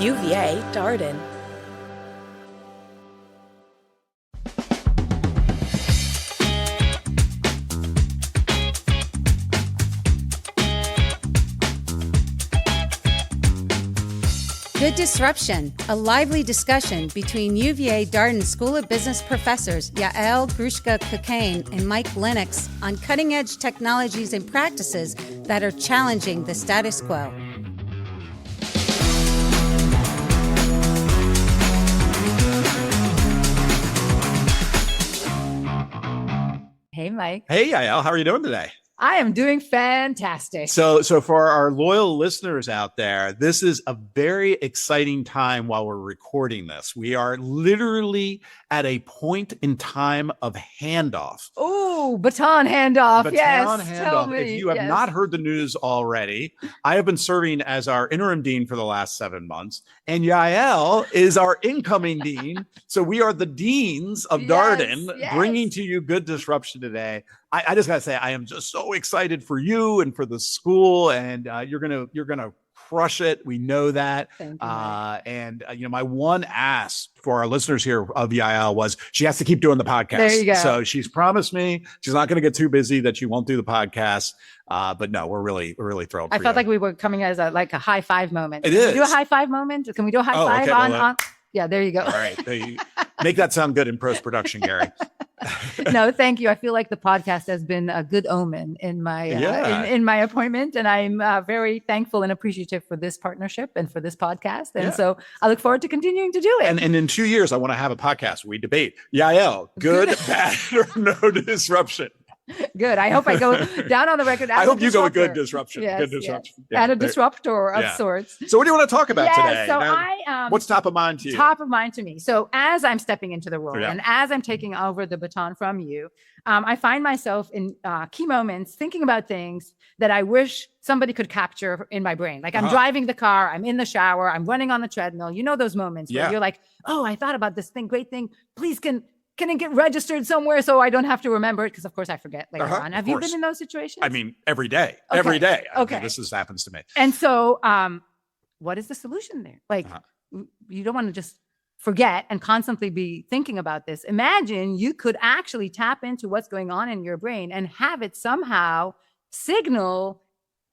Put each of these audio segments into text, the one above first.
UVA Darden. Good Disruption, a lively discussion between UVA Darden School of Business professors Yael Grushka-Cocaine and Mike Lennox on cutting-edge technologies and practices that are challenging the status quo. Hey, Mike. Hey, Yael. How are you doing today? I am doing fantastic. So for our loyal listeners out there, this is a very exciting time while we're recording this. We are literally at a point in time of handoff. Oh, baton handoff. Baton yes. handoff. Tell me. If you have not heard the news already, I have been serving as our interim dean for the last 7 months, and Yael is our incoming dean. So we are the deans of Darden, bringing to you Good Disruption today. I just gotta say, I am just so excited for you and for the school, and you're gonna crush it. We know that. Thank you, My one ask for our listeners here of Yael was she has to keep doing the podcast. There you go. So she's promised me she's not going to get too busy that she won't do the podcast. But no, we're really thrilled. I felt like we were coming as a high five moment. It Can is. we do a high five moment? Can we do a high five okay, on? Yeah, there you go. All right. Make that sound good in post-production, Gary. No, thank you. I feel like the podcast has been a good omen in my in my appointment, and I'm very thankful and appreciative for this partnership and for this podcast. And so I look forward to continuing to do it. And in 2 years, I want to have a podcast where we debate Yael, good, bad, or no disruption. Good. I hope I go down on the record. I hope you go with good disruption. Yes, good disruption. Yes. And a disruptor of sorts. So what do you want to talk about today? So now, what's top of mind to you? Top of mind to me. So as I'm stepping into the role and as I'm taking over the baton from you, I find myself in key moments thinking about things that I wish somebody could capture in my brain. Like I'm driving the car, I'm in the shower, I'm running on the treadmill. You know those moments where you're like, oh, I thought about this thing, great thing. Please can it get registered somewhere so I don't have to remember it? Because of course I forget later on. Have you been in those situations? I mean, every day. Okay. Every day. Okay. This happens to me. And so what is the solution there? Like you don't want to just forget and constantly be thinking about this. Imagine you could actually tap into what's going on in your brain and have it somehow signal,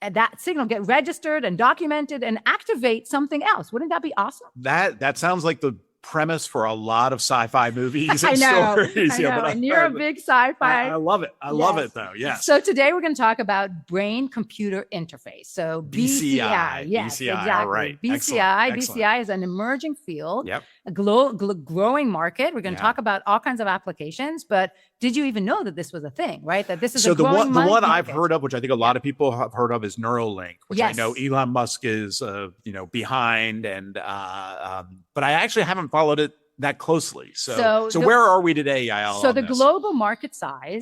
and that signal get registered and documented and activate something else. Wouldn't that be awesome? That sounds like the premise for a lot of stories. I know. But and you're a big sci-fi. I love it. I love it though. Yes. So today we're going to talk about brain-computer interface. So BCI. Yes, BCI. exactly. All right. BCI. Excellent. BCI is an emerging field. Yep. A growing market. We're going to talk about all kinds of applications, but did you even know that this was a thing, right? That this is a growing the one market. I've heard of, which I think a lot of people have heard of, is Neuralink, which I know Elon Musk is behind, and but I actually haven't followed it that closely. So where are we today, Yael? So the global market size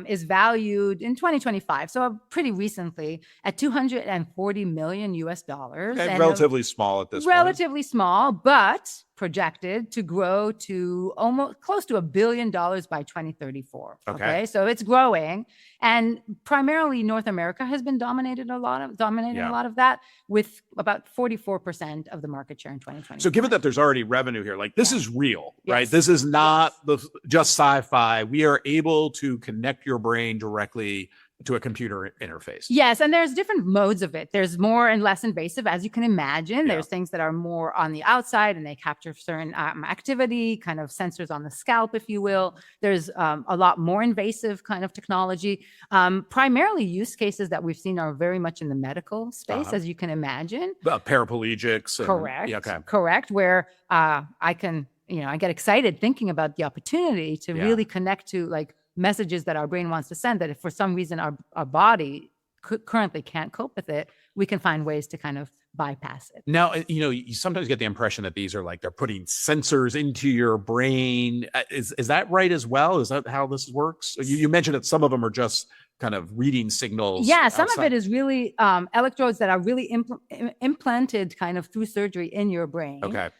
is valued in 2025, so pretty recently, at $240 million US. Okay, and relatively small at this point. Relatively small, but projected to grow to almost close to $1 billion by 2034. Okay. So it's growing, and primarily North America has been dominating a lot of that, with about 44% of the market share in 2020. So given that there's already revenue here, like this is real, right? This is not just sci-fi. We are able to connect your brain directly to a computer interface. Yes, and there's different modes of it. There's more and less invasive, as you can imagine. There's things that are more on the outside, and they capture certain activity, kind of sensors on the scalp, if you will. There's a lot more invasive kind of technology. Primarily use cases that we've seen are very much in the medical space, as you can imagine. Paraplegics. Correct. Correct. Where I get excited thinking about the opportunity to really connect to like messages that our brain wants to send, that if for some reason our body currently can't cope with it, we can find ways to kind of bypass it. Now, you sometimes get the impression that these are like they're putting sensors into your brain. Is that right as well? Is that how this works? You mentioned that some of them are just kind of reading signals. Yeah, some of it is really electrodes that are really implanted kind of through surgery in your brain. Okay.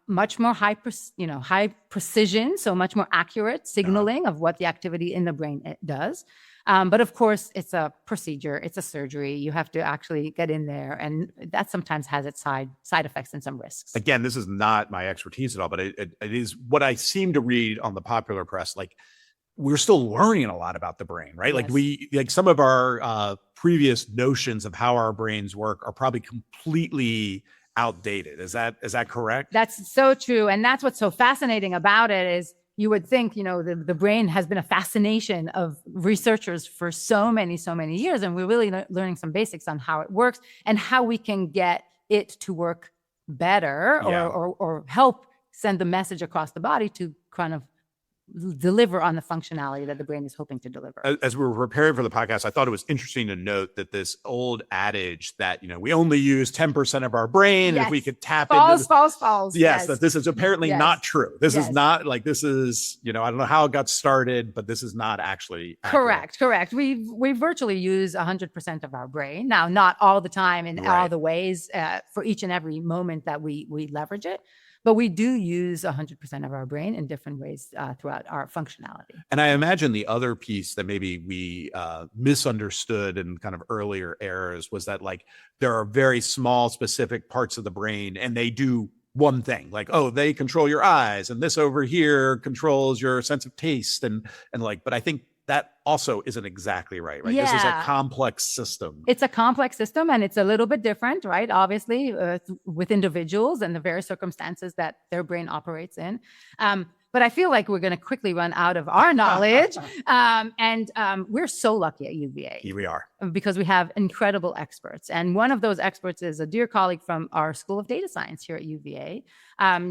Much more high precision, so much more accurate signaling of what the activity in the brain does. But of course, it's a procedure, it's a surgery. You have to actually get in there, and that sometimes has its side effects and some risks. Again, this is not my expertise at all, but it is what I seem to read on the popular press. Like, we're still learning a lot about the brain, right? Yes. Like some of our previous notions of how our brains work are probably completely outdated. Is that correct? That's so true. And that's what's so fascinating about it is you would think, the brain has been a fascination of researchers for so many years. And we're really learning some basics on how it works and how we can get it to work better or help send the message across the body to kind of deliver on the functionality that the brain is hoping to deliver. As we were preparing for the podcast, I thought it was interesting to note that this old adage that, we only use 10% of our brain. Yes. And if we could tap false. Yes, that this is apparently not true. This is not like, this is, I don't know how it got started, but this is not actually accurate. Correct. We virtually use 100% of our brain. Now, not all the time in all the ways for each and every moment that we leverage it. But we do use 100% of our brain in different ways throughout our functionality. And I imagine the other piece that maybe we misunderstood in kind of earlier eras was that, like, there are very small specific parts of the brain and they do one thing, like, oh, they control your eyes and this over here controls your sense of taste and like, but I think that also isn't exactly right? Yeah. This is a complex system. It's a complex system and it's a little bit different, right? Obviously, with individuals and the various circumstances that their brain operates in. But I feel like we're going to quickly run out of our knowledge. And we're so lucky at UVA. Here we are. Because we have incredible experts. And one of those experts is a dear colleague from our School of Data Science here at UVA,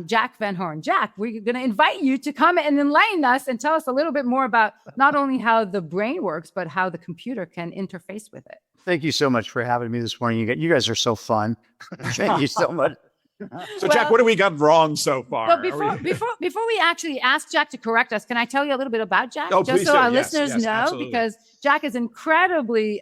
Jack Van Horn. Jack, we're going to invite you to come and enlighten us and tell us a little bit more about not only how the brain works, but how the computer can interface with it. Thank you so much for having me this morning. You guys are so fun. Thank you so much. So, Jack, what have we got wrong so far? But before we actually ask Jack to correct us, can I tell you a little bit about Jack? Oh, just please so do. our Yes, listeners know, absolutely. because Jack is incredibly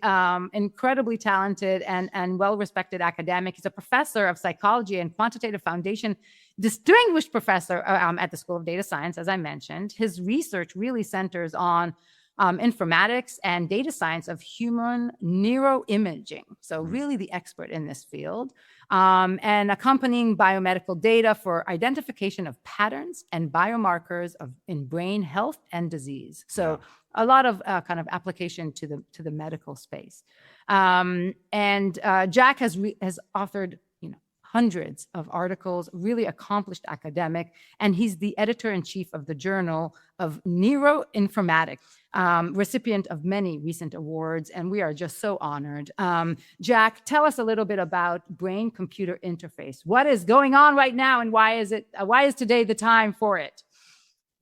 talented and well-respected academic. He's a professor of psychology and quantitative foundation, distinguished professor at the School of Data Science, as I mentioned. His research really centers on informatics and data science of human neuroimaging. So really the expert in this field. And accompanying biomedical data for identification of patterns and biomarkers in brain health and disease. So a lot of kind of application to the medical space. And Jack has authored hundreds of articles, really accomplished academic, and he's the editor-in-chief of the Journal of Neuroinformatics, recipient of many recent awards, and we are just so honored. Jack, tell us a little bit about brain-computer interface. What is going on right now, and why is today the time for it?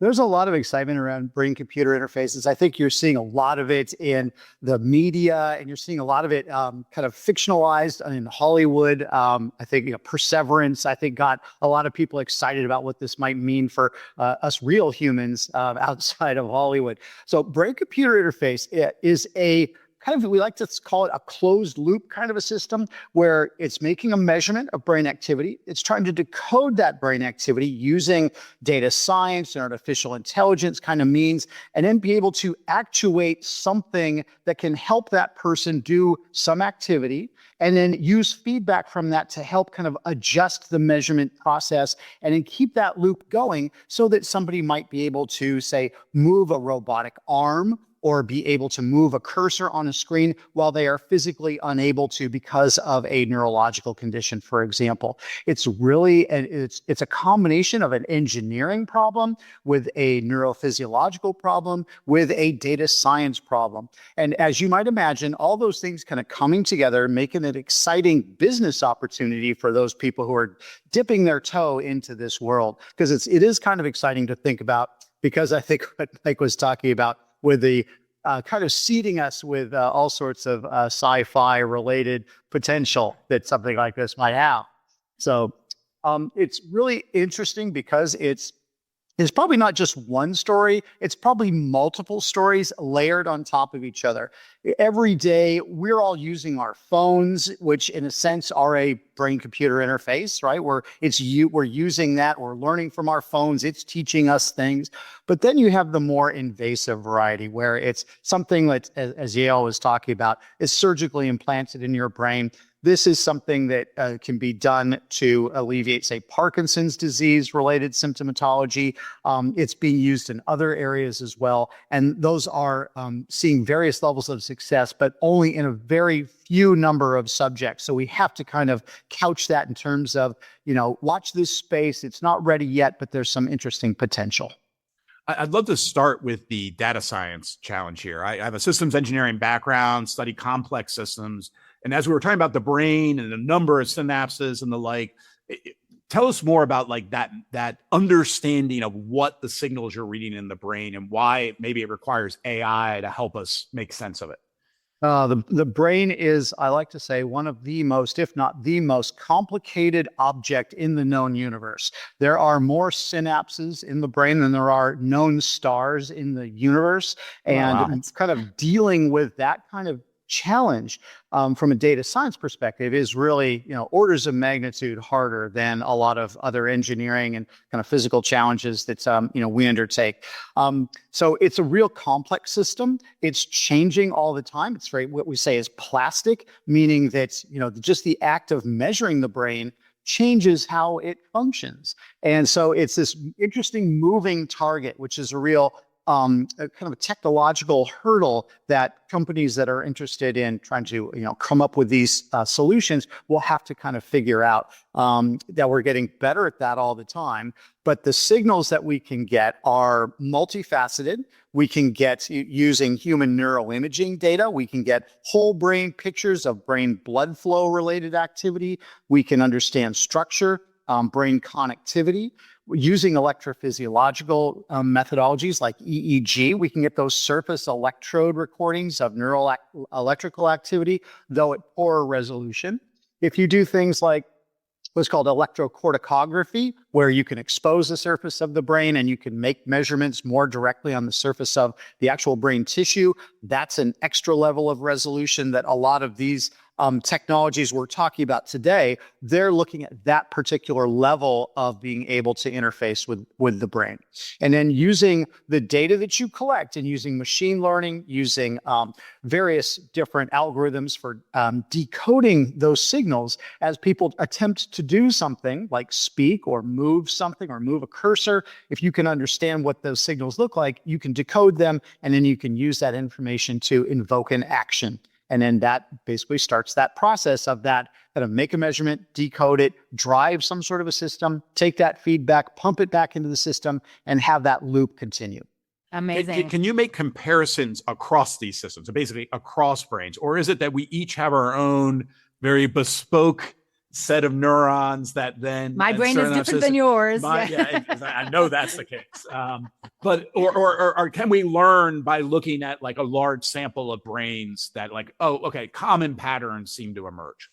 There's a lot of excitement around brain-computer interfaces. I think you're seeing a lot of it in the media, and you're seeing a lot of it kind of fictionalized in Hollywood. I think Perseverance, I think, got a lot of people excited about what this might mean for us real humans outside of Hollywood. So brain-computer interface is a kind of, we like to call it a closed loop kind of a system where it's making a measurement of brain activity. It's trying to decode that brain activity using data science and artificial intelligence kind of means, and then be able to actuate something that can help that person do some activity, and then use feedback from that to help kind of adjust the measurement process and then keep that loop going so that somebody might be able to, say, move a robotic arm or be able to move a cursor on a screen while they are physically unable to because of a neurological condition, for example. It's really, it's a combination of an engineering problem with a neurophysiological problem with a data science problem. And as you might imagine, all those things kind of coming together, making it an exciting business opportunity for those people who are dipping their toe into this world. Because it is kind of exciting to think about, because I think what Mike was talking about with the kind of seeding us with all sorts of sci-fi related potential that something like this might have. So it's really interesting because it's It's probably not just one story. It's probably multiple stories layered on top of each other. Every day, we're all using our phones, which in a sense are a brain-computer interface, right? We're using that. We're learning from our phones. It's teaching us things. But then you have the more invasive variety where it's something that, as Yael was talking about, is surgically implanted in your brain. This is something that can be done to alleviate, say, Parkinson's disease-related symptomatology. It's being used in other areas as well. And those are seeing various levels of success, but only in a very few number of subjects. So we have to kind of couch that in terms of, watch this space. It's not ready yet, but there's some interesting potential. I'd love to start with the data science challenge here. I have a systems engineering background, study complex systems. And as we were talking about the brain and the number of synapses and the like, tell us more about like that understanding of what the signals you're reading in the brain and why maybe it requires AI to help us make sense of it. The brain is, I like to say, one of the most, if not the most complicated object in the known universe. There are more synapses in the brain than there are known stars in the universe. And kind of dealing with that kind of challenge from a data science perspective is really, orders of magnitude harder than a lot of other engineering and kind of physical challenges that, we undertake. So it's a real complex system. It's changing all the time. It's what we say is plastic, meaning that, just the act of measuring the brain changes how it functions. And so it's this interesting moving target, which is a real a kind of a technological hurdle that companies that are interested in trying to, come up with these solutions will have to kind of figure out. That we're getting better at that all the time. But the signals that we can get are multifaceted. We can get, using human neuroimaging data, we can get whole brain pictures of brain blood flow related activity. We can understand structure, brain connectivity. Using electrophysiological methodologies like EEG, we can get those surface electrode recordings of neural electrical activity, though at poorer resolution. If you do things like what's called electrocorticography, where you can expose the surface of the brain and you can make measurements more directly on the surface of the actual brain tissue, that's an extra level of resolution that a lot of these technologies we're talking about today, they're looking at that particular level of being able to interface with the brain. And then using the data that you collect and using machine learning, using various different algorithms for decoding those signals as people attempt to do something like speak or move something or move a cursor. If you can understand what those signals look like, you can decode them, and then you can use that information to invoke an action. And then that basically starts that process of that kind of make a measurement, decode it, drive some sort of a system, take that feedback, pump it back into the system, and have that loop continue. Amazing. Can you make comparisons across these systems, so basically across brains? Or is it that we each have our own very bespoke set of neurons that then my brain is different than yours. I know that's the case. But or can we learn by looking at like a large sample of brains that like, common patterns seem to emerge?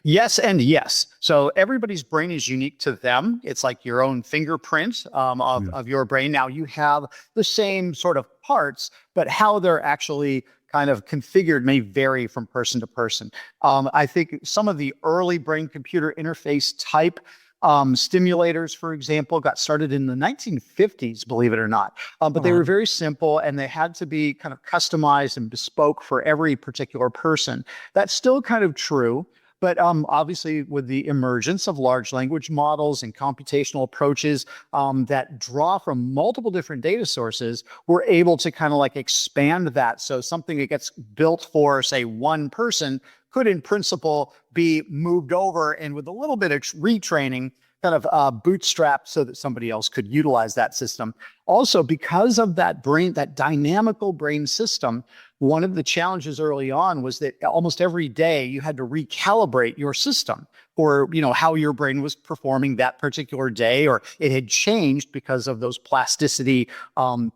Yes and yes. So everybody's brain is unique to them. It's like your own fingerprint of your brain. Now you have the same sort of parts, but how they're actually kind of configured may vary from person to person. I think some of the early brain-computer interface type stimulators, for example, got started in the 1950s, believe it or not. But they were very simple and they had to be kind of customized and bespoke for every particular person. That's still kind of true. But obviously, with the emergence of large language models and computational approaches that draw from multiple different data sources, we're able to kind of like expand that. So something that gets built for, say, one person could in principle be moved over and with a little bit of retraining, kind of bootstrapped so that somebody else could utilize that system. Also, because of that brain, that dynamical brain system, one of the challenges early on was that almost every day you had to recalibrate your system or, how your brain was performing that particular day, or it had changed because of those plasticity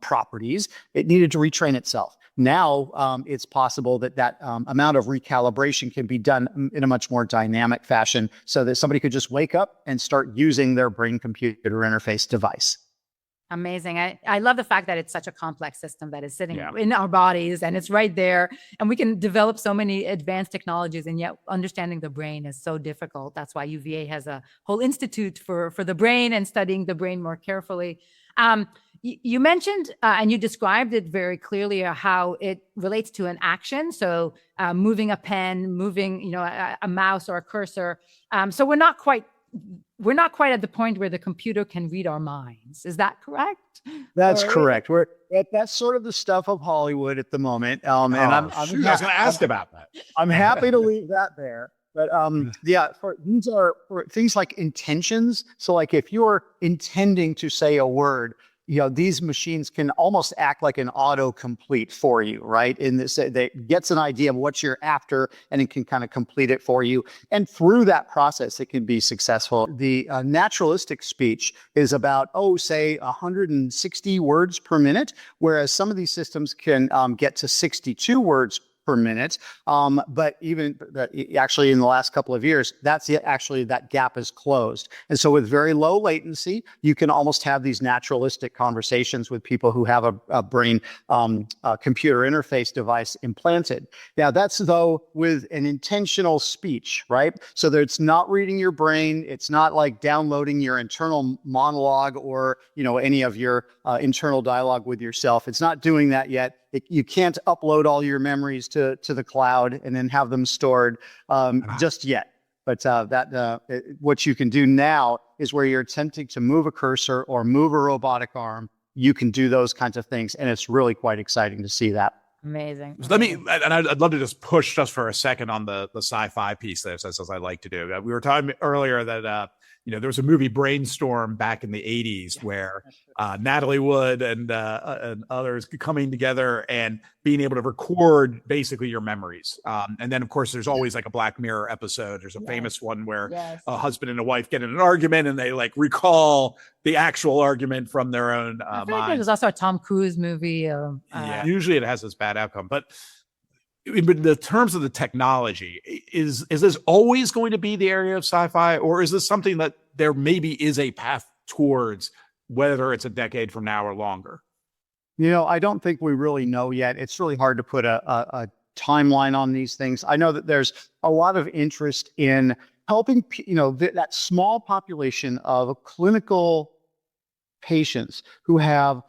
properties. It needed to retrain itself. Now it's possible that amount of recalibration can be done in a much more dynamic fashion so that somebody could just wake up and start using their brain-computer interface device. Amazing. I love the fact that it's such a complex system that is sitting in our bodies and it's right there. And we can develop so many advanced technologies, and yet understanding the brain is so difficult. That's why UVA has a whole institute for the brain and studying the brain more carefully. You mentioned and you described it very clearly how it relates to an action. So moving a pen, moving a mouse or a cursor. So we're not quite at the point where the computer can read our minds. Is that correct? That's correct. That's sort of the stuff of Hollywood at the moment. I was going to ask about that. I'm happy to leave that there. But these are for things like intentions. So like if you're intending to say a word, these machines can almost act like an autocomplete for you, right? In this, that gets an idea of what you're after, and it can kind of complete it for you. And through that process, it can be successful. The naturalistic speech is about, say 160 words per minute, whereas some of these systems can get to 62 words per minute. But actually in the last couple of years, that gap is closed. And so with very low latency, you can almost have these naturalistic conversations with people who have a brain computer interface device implanted. Now that's though with an intentional speech, right? So that it's not reading your brain. It's not like downloading your internal monologue or, any of your internal dialogue with yourself. It's not doing that yet. You can't upload all your memories to the cloud and then have them stored just yet. But what you can do now is where you're attempting to move a cursor or move a robotic arm, you can do those kinds of things. And it's really quite exciting to see that. Amazing. I'd love to just push just for a second on the sci-fi piece there, as I like to do. We were talking earlier that there was a movie Brainstorm back in the 80s where Natalie Wood and others coming together and being able to record basically your memories. And then, of course, there's always like a Black Mirror episode. There's a famous one where a husband and a wife get in an argument and they like recall the actual argument from their own I feel like there's also a Tom Cruise movie. Usually it has this bad outcome. But in the terms of the technology, is this always going to be the area of sci-fi, or is this something that there maybe is a path towards, whether it's a decade from now or longer? I don't think we really know yet. It's really hard to put a timeline on these things. I know that there's a lot of interest in helping, that small population of clinical patients who have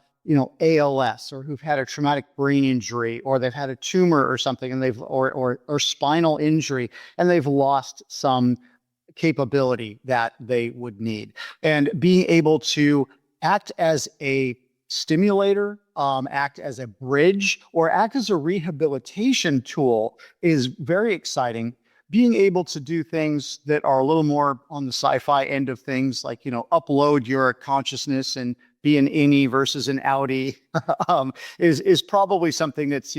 ALS, or who've had a traumatic brain injury, or they've had a tumor or something, and or spinal injury, and they've lost some capability that they would need. And being able to act as a stimulator, act as a bridge, or act as a rehabilitation tool is very exciting. Being able to do things that are a little more on the sci-fi end of things, like, upload your consciousness and be an innie versus an outie, is probably something that's,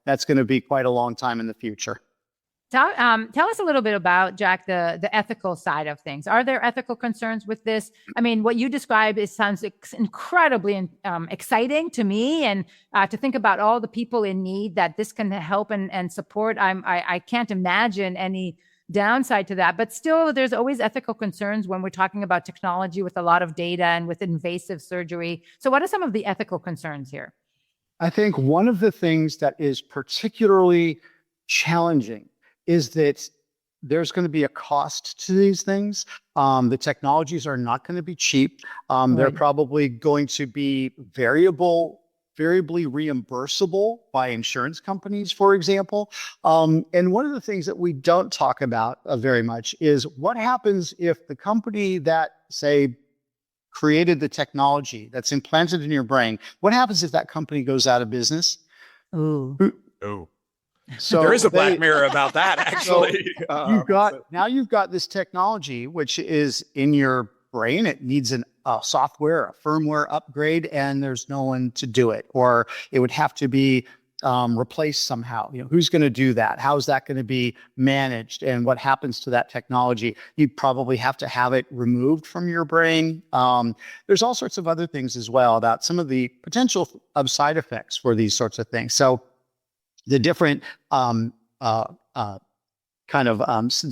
that's going to be quite a long time in the future. Tell us a little bit about, Jack, the ethical side of things. Are there ethical concerns with this? I mean, what you describe sounds incredibly exciting to me, and to think about all the people in need that this can help and support. I can't imagine any downside to that, but still there's always ethical concerns when we're talking about technology with a lot of data and with invasive surgery. So what are some of the ethical concerns here? I think one of the things that is particularly challenging is that there's going to be a cost to these things. The technologies are not going to be cheap. They're probably going to be variably reimbursable by insurance companies, for example. And one of the things that we don't talk about very much is what happens if the company that, say, created the technology that's implanted in your brain, what happens if that company goes out of business? Oh. So there is a Black Mirror about that, actually. So you've got this technology which is in your brain. It needs a software, a firmware upgrade, and there's no one to do it, or it would have to be replaced somehow. Who's going to do that? How's that going to be managed? And what happens to that technology? You'd probably have to have it removed from your brain. There's all sorts of other things as well about some of the potential of side effects for these sorts of things. So the different the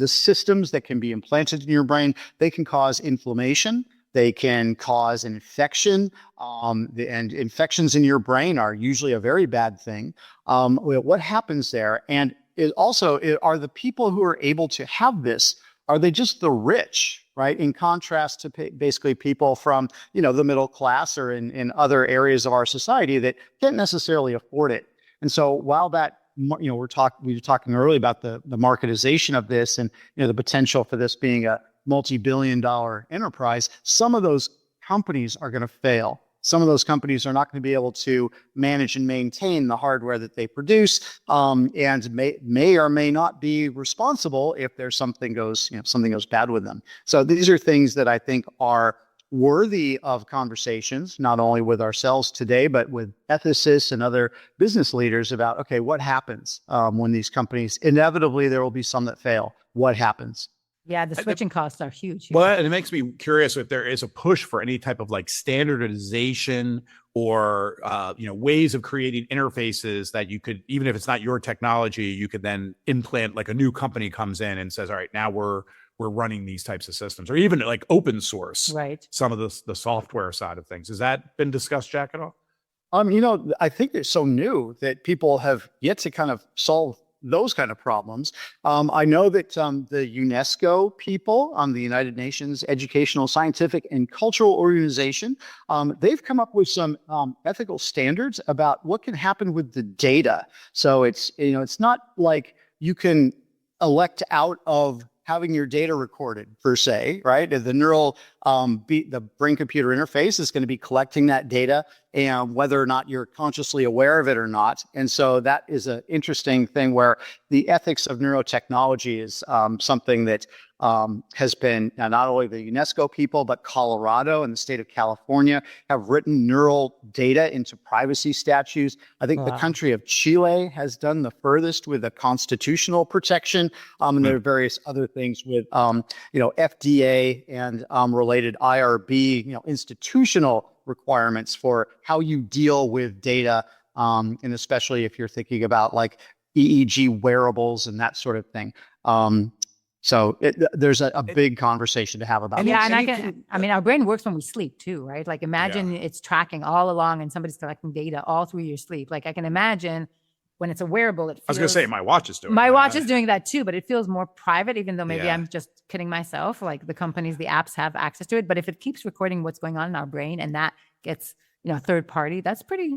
systems that can be implanted in your brain, they can cause inflammation. They can cause an infection, and infections in your brain are usually a very bad thing. What happens there? And it also, are the people who are able to have this, are they just the rich, right? In contrast to basically people from, the middle class or in other areas of our society that can't necessarily afford it. And so while that, we were talking earlier about the marketization of this and, the potential for this being a multi-billion-dollar enterprise, some of those companies are going to fail. Some of those companies are not going to be able to manage and maintain the hardware that they produce, and may or may not be responsible if there's something goes bad with them. So these are things that I think are worthy of conversations, not only with ourselves today, but with ethicists and other business leaders about, okay, what happens when these companies, inevitably there will be some that fail. What happens? Yeah, the switching costs are huge. Well, and it makes me curious if there is a push for any type of like standardization or ways of creating interfaces that you could, even if it's not your technology, you could then implant, like a new company comes in and says, all right, now we're running these types of systems, or even like open source, right? Some of the software side of things. Has that been discussed, Jack, at all? I think it's so new that people have yet to kind of solve those kind of problems. I know that the UNESCO people, the United Nations Educational, Scientific, and Cultural Organization, they've come up with some ethical standards about what can happen with the data. So it's not like you can elect out of having your data recorded per se, right? The the brain-computer interface is going to be collecting that data, and whether or not you're consciously aware of it or not. And so that is an interesting thing where the ethics of neurotechnology is something that has been not only the UNESCO people, but Colorado and the state of California have written neural data into privacy statutes. I think the country of Chile has done the furthest with a constitutional protection. And there are various other things with, FDA and related IRB, institutional requirements for how you deal with data. And especially if you're thinking about like EEG wearables and that sort of thing. So there's a big conversation to have about yeah, this. And our brain works when we sleep too, right? Like imagine it's tracking all along and somebody's collecting data all through your sleep. Like I can imagine when it's a wearable, I was going to say my watch is doing my watch is doing that too, but it feels more private, even though maybe Yeah. I'm just kidding myself. Like the companies, the apps have access to it, but if it keeps recording what's going on in our brain and that gets third party, that's pretty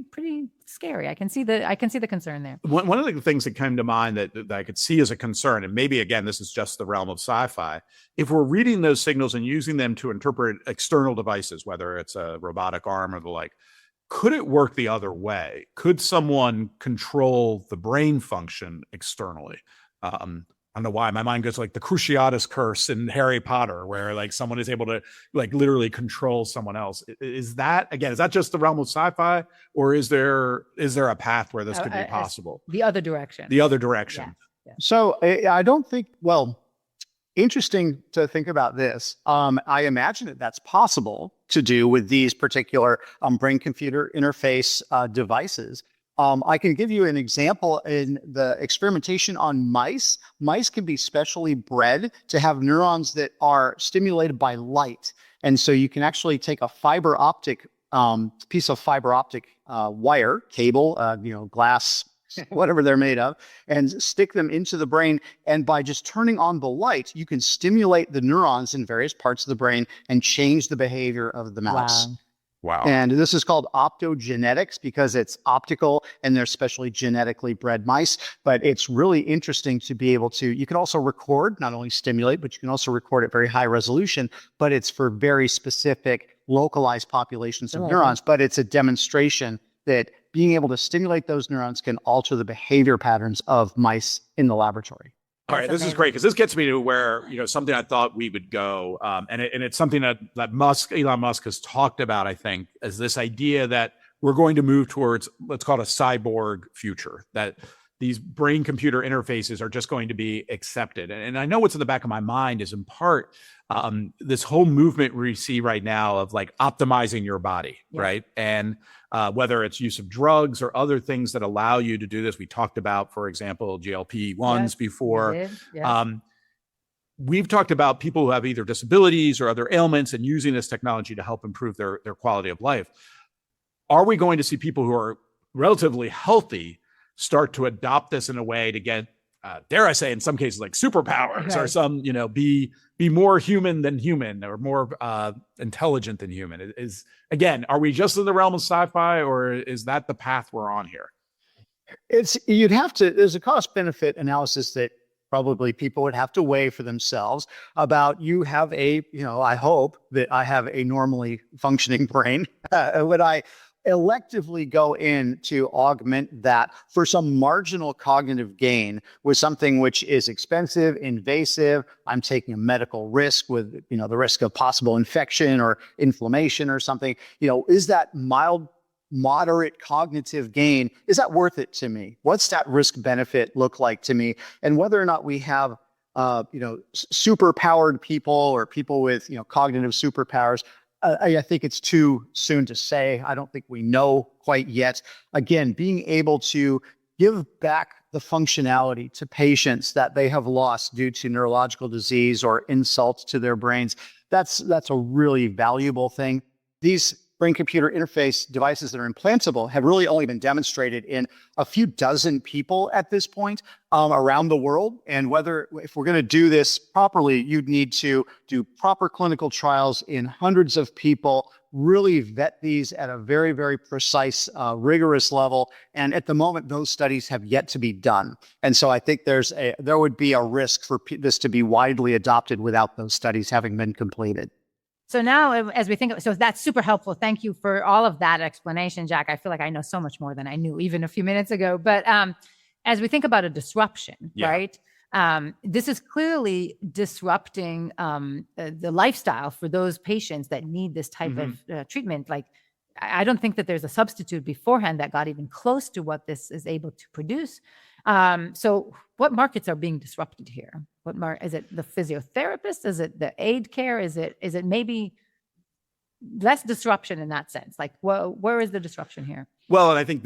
scary. I can see the concern there. One of the things that came to mind that I could see as a concern, and maybe again, this is just the realm of sci-fi, if we're reading those signals and using them to interpret external devices, whether it's a robotic arm or the like, could it work the other way? Could someone control the brain function externally? I don't know why my mind goes like the Cruciatus curse in Harry Potter, where like someone is able to like literally control someone else. Is that just the realm of sci-fi, or is there a path where this could be possible? The other direction. Yeah. So I don't think, interesting to think about this. I imagine that's possible to do with these particular brain-computer interface devices. I can give you an example in the experimentation on mice. Mice can be specially bred to have neurons that are stimulated by light. And so you can actually take a fiber optic piece of fiber optic wire, cable, glass, whatever they're made of, and stick them into the brain. And by just turning on the light, you can stimulate the neurons in various parts of the brain and change the behavior of the mouse. Wow. And this is called optogenetics because it's optical and they're specially genetically bred mice. But it's really interesting to be able to, you can also record, not only stimulate, but you can also record at very high resolution, but it's for very specific localized populations of neurons. But it's a demonstration that being able to stimulate those neurons can alter the behavior patterns of mice in the laboratory. All right, this is great because this gets me to where something I thought we would go, and it's something that Elon Musk has talked about. I think is this idea that we're going to move towards, let's call it a cyborg future, that these brain-computer interfaces are just going to be accepted. And I know what's in the back of my mind is in part this whole movement we see right now of like optimizing your body, right? And whether it's use of drugs or other things that allow you to do this. We talked about, for example, GLP-1s before. we've talked about people who have either disabilities or other ailments and using this technology to help improve their quality of life. Are we going to see people who are relatively healthy start to adopt this in a way to get, dare I say, in some cases, like superpowers, or some, be more human than human, or more intelligent than human? Again, are we just in the realm of sci-fi, or is that the path we're on here? There's a cost benefit analysis that probably people would have to weigh for themselves about. You have I hope that I have a normally functioning brain. Would I electively go in to augment that for some marginal cognitive gain with something which is expensive, invasive? I'm taking a medical risk with, the risk of possible infection or inflammation or something. Is that moderate cognitive gain, is that worth it to me? What's that risk benefit look like to me? And whether or not we have super powered people or people with cognitive superpowers, I think it's too soon to say. I don't think we know quite yet. Again, being able to give back the functionality to patients that they have lost due to neurological disease or insults to their brains, that's a really valuable thing. These brain-computer interface devices that are implantable have really only been demonstrated in a few dozen people at this point around the world. And if we're going to do this properly, you'd need to do proper clinical trials in hundreds of people, really vet these at a very, very precise, rigorous level. And at the moment, those studies have yet to be done. And so I think there would be a risk for this to be widely adopted without those studies having been completed. So now, as we think, so that's super helpful. Thank you for all of that explanation, Jack. I feel like I know so much more than I knew even a few minutes ago. But as we think about a disruption, right? This is clearly disrupting the lifestyle for those patients that need this type of treatment. Like, I don't think that there's a substitute beforehand that got even close to what this is able to produce. So what markets are being disrupted here? Is it the physiotherapist? Is it the aid care? Is it maybe less disruption in that sense? Like, where is the disruption here? Well, and I think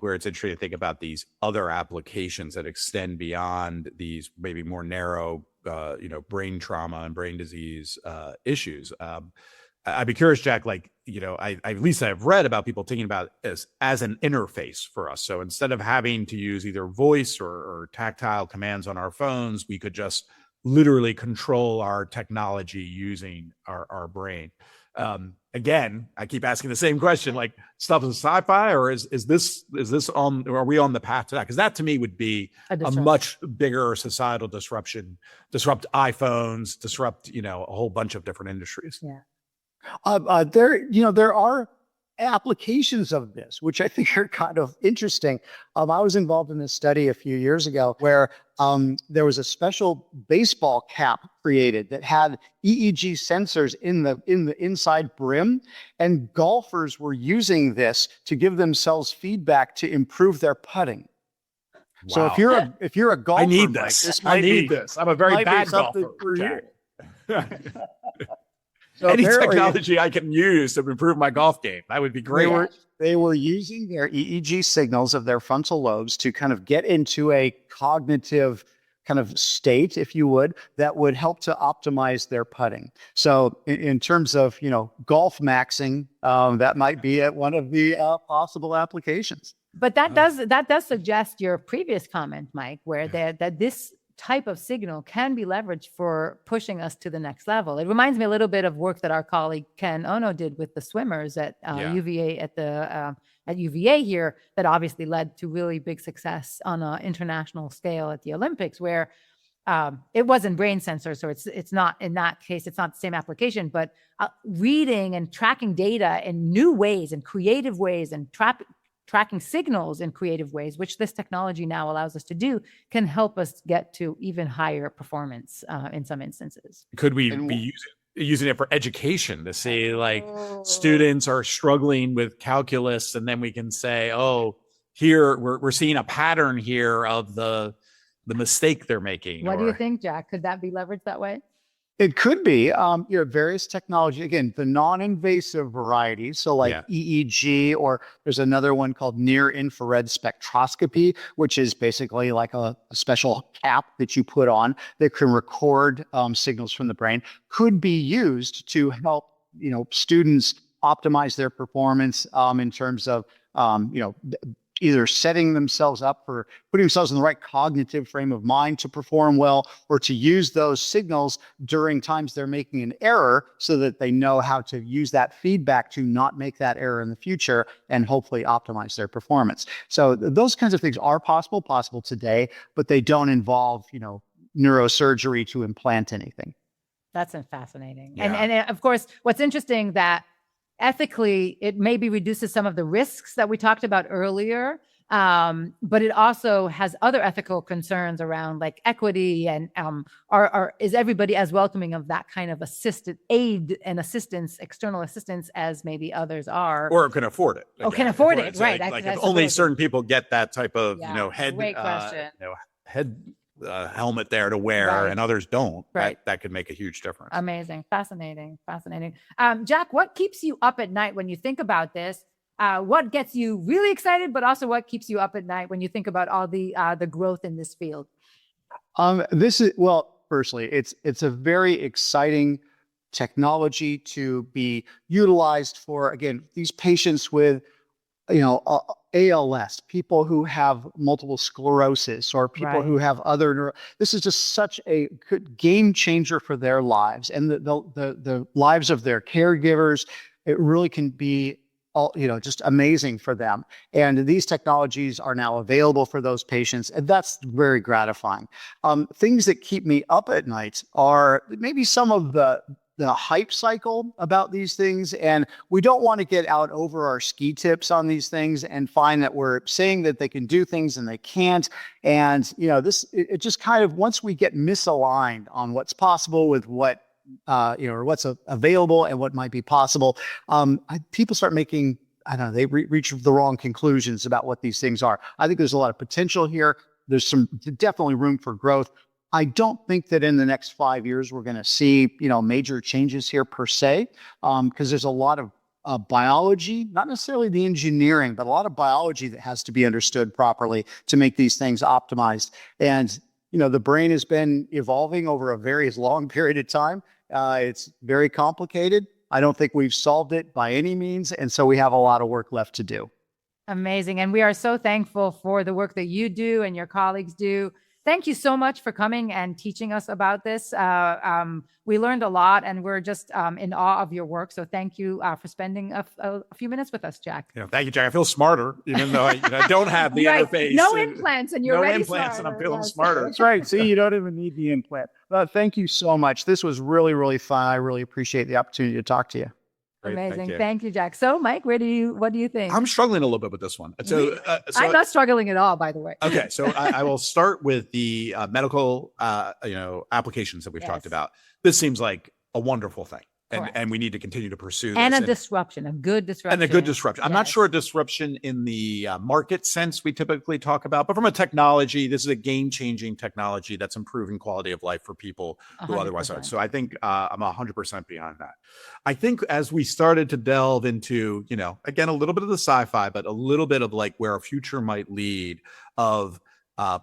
where it's interesting to think about these other applications that extend beyond these maybe more narrow, brain trauma and brain disease issues. I'd be curious, Jack, at least I've read about people thinking about this as an interface for us. So instead of having to use either voice or tactile commands on our phones, we could just literally control our technology using our brain. Again, I keep asking the same question, like, stuff is sci-fi, or is this on, or are we on the path to that? Because that to me would be a much bigger societal disruption, disrupt iPhones, disrupt, a whole bunch of different industries. Yeah. There are applications of this, which I think are kind of interesting. I was involved in this study a few years ago where there was a special baseball cap created that had EEG sensors in the inside brim, and golfers were using this to give themselves feedback to improve their putting. Wow. So if you're a golfer, I need this. I need this. I'm a very bad golfer. So any technology I can use to improve my golf game, that would be great. They were using their EEG signals of their frontal lobes to kind of get into a cognitive kind of state, if you would, that would help to optimize their putting. So in terms of, golf maxing, that might be one of the possible applications. But that does suggest your previous comment, Mike, where that this type of signal can be leveraged for pushing us to the next level. It reminds me a little bit of work that our colleague Ken Ono did with the swimmers at UVA at UVA here, that obviously led to really big success on an international scale at the Olympics, where it wasn't brain sensors, so it's not, in that case, it's not the same application, but reading and tracking data in new ways and creative ways, and tracking signals in creative ways, which this technology now allows us to do, can help us get to even higher performance in some instances. Could we be using it for education to say, like, students are struggling with calculus, and then we can say, oh, here we're seeing a pattern here of the mistake they're making? What do you think, Jack? Could that be leveraged that way? It could be, various technology. Again, the non-invasive variety. So like EEG, or there's another one called near infrared spectroscopy, which is basically like a special cap that you put on that can record signals from the brain, could be used to help, students optimize their performance in terms of, either setting themselves up for putting themselves in the right cognitive frame of mind to perform well, or to use those signals during times they're making an error so that they know how to use that feedback to not make that error in the future and hopefully optimize their performance. So those kinds of things are possible today, but they don't involve, neurosurgery to implant anything. That's fascinating. Yeah. And of course, what's interesting that ethically, it maybe reduces some of the risks that we talked about earlier, but it also has other ethical concerns around like equity and is everybody as welcoming of that kind of assisted aid and assistance, external assistance, as maybe others are, or can afford it? Again, can afford it, right? Like if only certain people get that type of head great question. Head helmet there to wear, and others don't. Right. That could make a huge difference. Amazing. Fascinating. Jack, what keeps you up at night when you think about this? What gets you really excited, but also what keeps you up at night when you think about all the growth in this field? Firstly, it's a very exciting technology to be utilized for, again, these patients with ALS, people who have multiple sclerosis, or people who have other this is just such a good game changer for their lives and the lives of their caregivers. It really can be just amazing for them. And these technologies are now available for those patients, and that's very gratifying. Things that keep me up at night are maybe some of the hype cycle about these things. And we don't want to get out over our ski tips on these things and find that we're saying that they can do things and they can't. And, it just kind of, once we get misaligned on what's possible with what, or what's available and what might be possible, people start making, they reach the wrong conclusions about what these things are. I think there's a lot of potential here. There's definitely room for growth. I don't think that in the next 5 years, we're going to see, major changes here per se, because there's a lot of biology, not necessarily the engineering, but a lot of biology that has to be understood properly to make these things optimized. And, the brain has been evolving over a very long period of time. It's very complicated. I don't think we've solved it by any means. And so we have a lot of work left to do. Amazing. And we are so thankful for the work that you do and your colleagues do. Thank you so much for coming and teaching us about this. We learned a lot, and we're just in awe of your work. So thank you for spending a few minutes with us, Jack. Thank you, Jack. I feel smarter, even though I don't have the interface. No implants, and you're ready implants, smarter. And I'm feeling smarter. That's right. See, you don't even need the implant. Thank you so much. This was really, really fun. I really appreciate the opportunity to talk to you. Great, amazing. Thank you, Jack. So, Mike, what do you think? I'm struggling a little bit with this one. So I'm not struggling at all, by the way. Okay. So I will start with the medical, applications that we've talked about. This seems like a wonderful thing. And we need to continue to pursue this. And a disruption, a good disruption. And a good disruption. I'm not sure a disruption in the market sense we typically talk about, but from a technology, this is a game-changing technology that's improving quality of life for people who otherwise aren't. So I think I'm 100% behind that. I think as we started to delve into, again, a little bit of the sci-fi, but a little bit of like where our future might lead of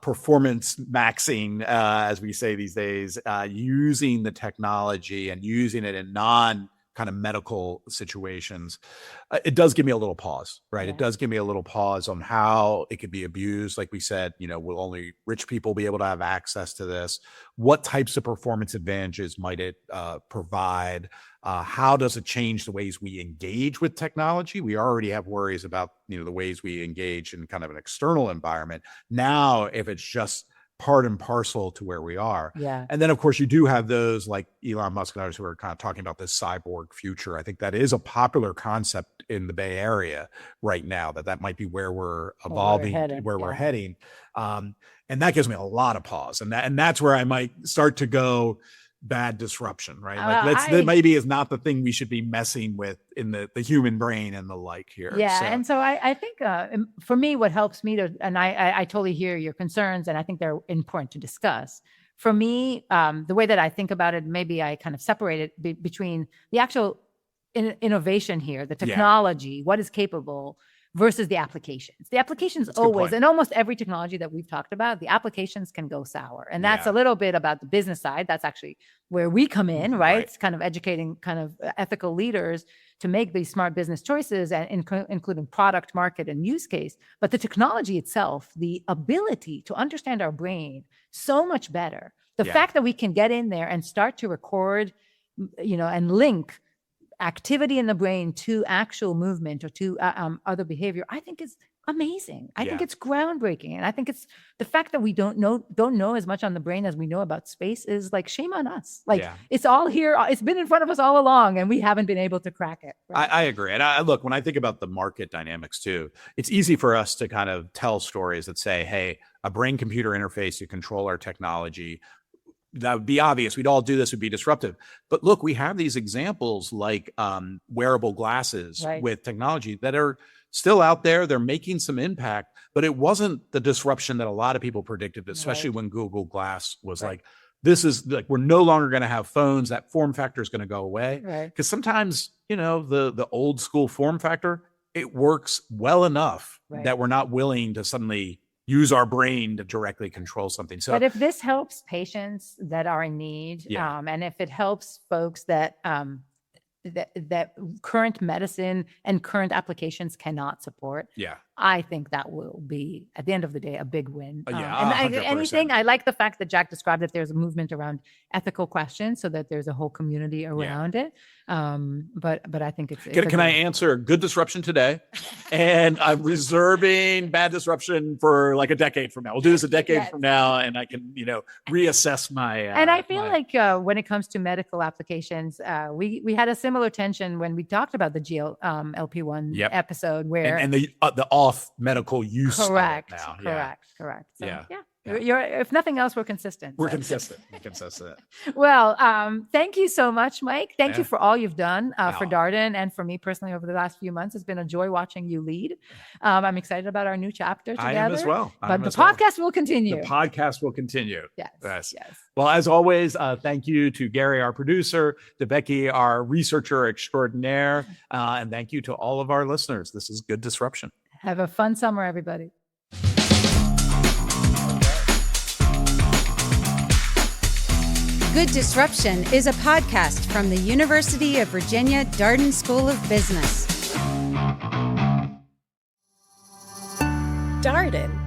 performance maxing, as we say these days, using the technology and using it in non kind of medical situations, it does give me a little pause, right? Yeah. It does give me a little pause on how it could be abused. Like we said, will only rich people be able to have access to this? What types of performance advantages might it provide? How does it change the ways we engage with technology? We already have worries about, the ways we engage in kind of an external environment. Now, if it's just part and parcel to where we are. Yeah. And then, of course, you do have those like Elon Musk and others who are kind of talking about this cyborg future. I think that is a popular concept in the Bay Area right now, that might be where we're evolving, where we're heading. And that gives me a lot of pause. And that's where I might start to go, bad disruption, right? Like that maybe is not the thing we should be messing with in the human brain and the like here. Yeah. So. And so I think for me, what helps me to, and I totally hear your concerns, and I think they're important to discuss. for me, the way that I think about it, maybe I kind of separate it between the actual innovation here, the technology, what is capable, versus the applications. The applications always, and almost every technology that we've talked about, the applications can go sour. And that's a little bit about the business side. That's actually where we come in, right? It's kind of educating kind of ethical leaders to make these smart business choices, and including product, market, and use case. But the technology itself, the ability to understand our brain so much better, the fact that we can get in there and start to record, and link activity in the brain to actual movement or to other behavior, I think is amazing. I think it's groundbreaking. And I think it's the fact that we don't know as much on the brain as we know about space is like, shame on us. Like it's all here. It's been in front of us all along, and we haven't been able to crack it. Right? I agree. And look, when I think about the market dynamics too, it's easy for us to kind of tell stories that say, hey, a brain computer interface to control our technology, that would be obvious. We'd all do this, would be disruptive. But look, we have these examples like wearable glasses with technology that are still out there. They're making some impact, but it wasn't the disruption that a lot of people predicted, especially when Google Glass was like, this is like, we're no longer going to have phones. That form factor is going to go away. Because sometimes, the old school form factor, it works well enough that we're not willing to suddenly use our brain to directly control something. So, but if this helps patients that are in need, and if it helps folks that that current medicine and current applications cannot support, I think that will be, at the end of the day, a big win. I like the fact that Jack described that there's a movement around ethical questions, so that there's a whole community around it. But I think it's can I answer good disruption today? And I'm reserving bad disruption for like a decade from now. We'll do this a decade from now, and I can, reassess my. And I feel like when it comes to medical applications, we had a similar tension when we talked about the GLP-1 episode, where and the off medical use. Correct. Now. Correct. So, You're, if nothing else, we're consistent. We're consistent. Well, thank you so much, Mike. Thank you for all you've done for Darden and for me personally over the last few months. It's been a joy watching you lead. I'm excited about our new chapter together. I am as well. But the podcast will continue. The podcast will continue. Yes. Well, as always, thank you to Gary, our producer, to Becky, our researcher extraordinaire, and thank you to all of our listeners. This is Good Disruption. Have a fun summer, everybody. Good Disruption is a podcast from the University of Virginia Darden School of Business. Darden.